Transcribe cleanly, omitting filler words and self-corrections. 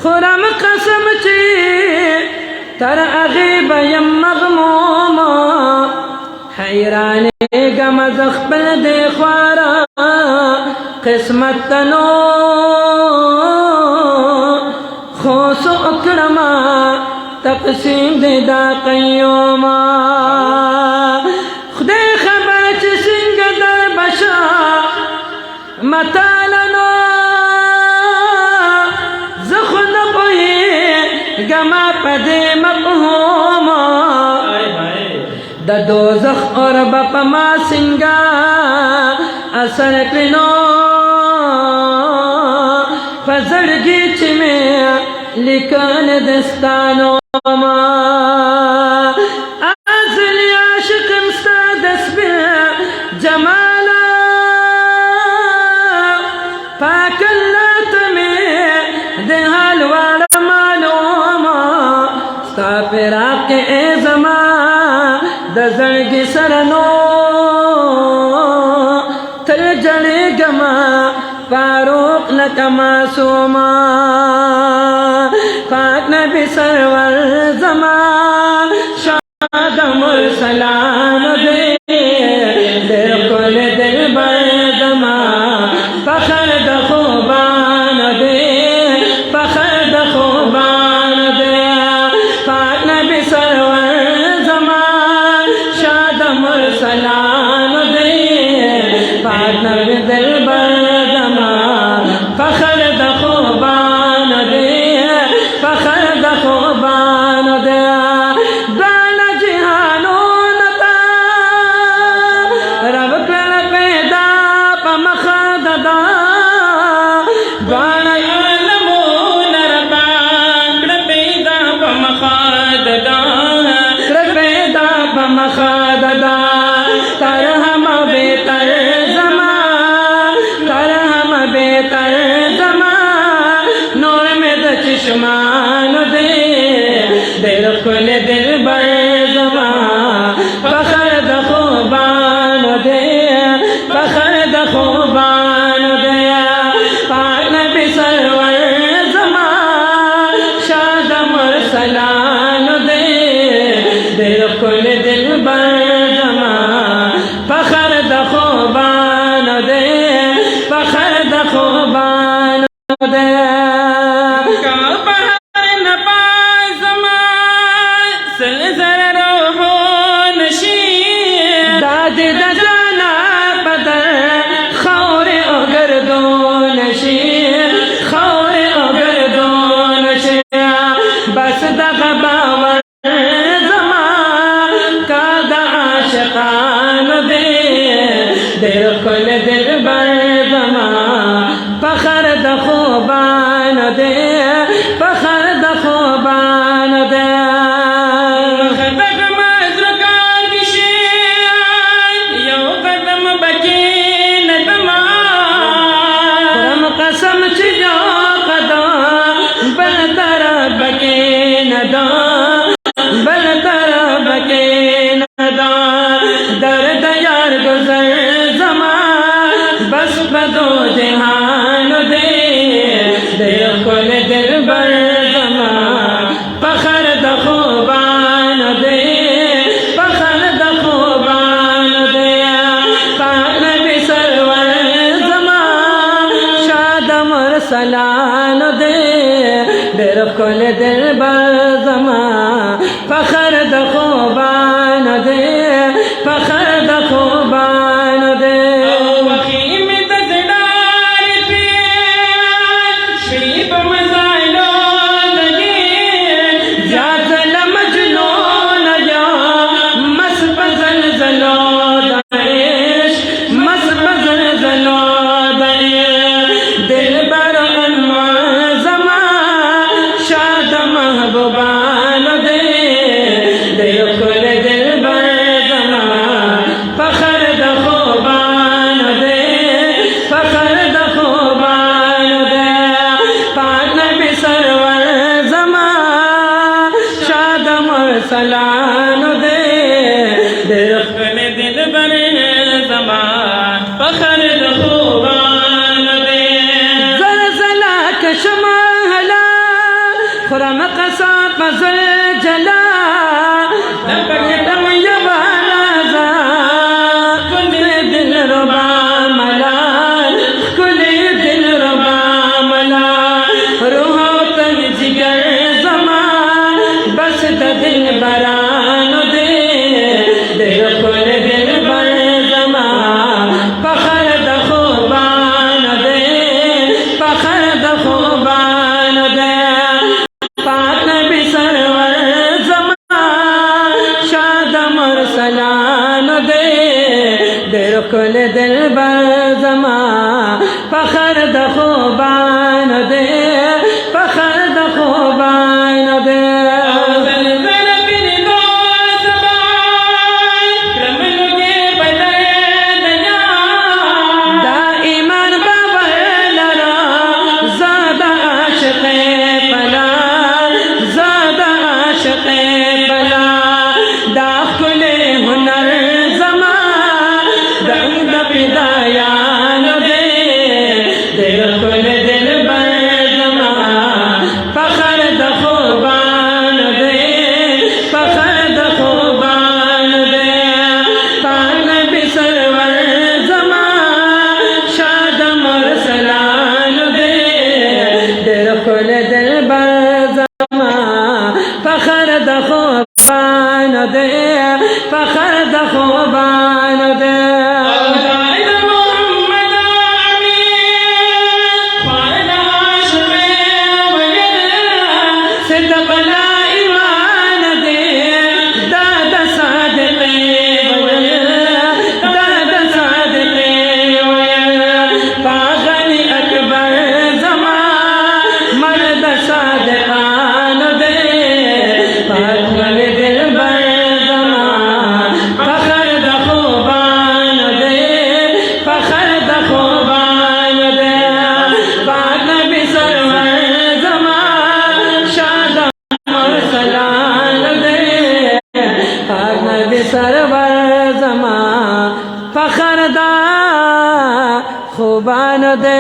خورم قسم چی تر اغیب یم مغموما حیران گم زخبل دے خوارا قسمت تنو خوص اکرما تقسیم دے دا قیوما خدے خبر چی سنگ در بشا مطالنو زخن پوئی گما پدے مفہوما دا دوزخ اور بپا ما سنگا اثر کنو فزرگی چی میں لکن دستانو ما ازلی عاشقم ستا دسبی جمالا پاک اللہ تمہیں دے حال والا معلوما ستا فراق اے زمان دا زرگی سرنو تر جڑے گما فاروق لکا معصوما پاک نبی سرور زمان شاد مرسلان دے دل کل دل بر زمان فخر دا خوبان دے فخر دا خوبان دے پاک نبی سرور زمان شاد مرسلان دے پاک نبی دل بر زمان فخر دا خوبان دے فخر دا خوبان دے دانا جہانو نتا رب کل پیدا پا مخد دا دانا علمون ربا کل پیدا پا مخد دا کل پیدا پا مخد دا ترہم بیتر زمان ترہم بیتر زمان نور میں دا چشمان دے دل کل دل بر زمان فخر دا خوبان دے فخر دا خوبان دے پاک نبی سرور زمان شاد مرسلان دے دل کل دل بر زمان فخر دا خوبان دے فخر دا خوبان دے دادی دا جانا بدر خور اگر دونشی خور اگر دونشی بس دا غباور زمان کا دا عاشقان دے دل کل دل بر زمان فخر دا خوبان دے فخر دا خوبان دے قسم چجا قدم بل طرف کے ندا بل طرف کے ندا درد یار گزر زمان بس بدو جہان دے دل کل دل بر زمان فخر دا خوبان دے فخر دا خوبان دے پاک نبی سرور مرسلان دے دل کل دل بر زمان فخر دا خوبان دے فخر دا خوبان دے وخیم تزدار پی شریف مزائلو لگی جات لمجنون یا مس بزلزلو دائش مس بزلزلو دل بر انوار زمان شاد محبوبان دے دل کل دل بر खुरम कसा पजल जला लपकतम यबाला जा कुले दिल रुबा मला कुले दिल रुबा मला रूहो तन जिगर जमा बस द दिल बरान दे दिल कुल दिल बर जमा पखर द खुबान दे पखर द खुबान दे पाक नबी सरवर जमा शाद मुरसलान दे दिल कुल दिल बर जमा पखर द खुबान दे पखर द खुबान दे فخر د خوبان دے فخر د خوبان دے सरवर जमा फखर दा खुबान दे।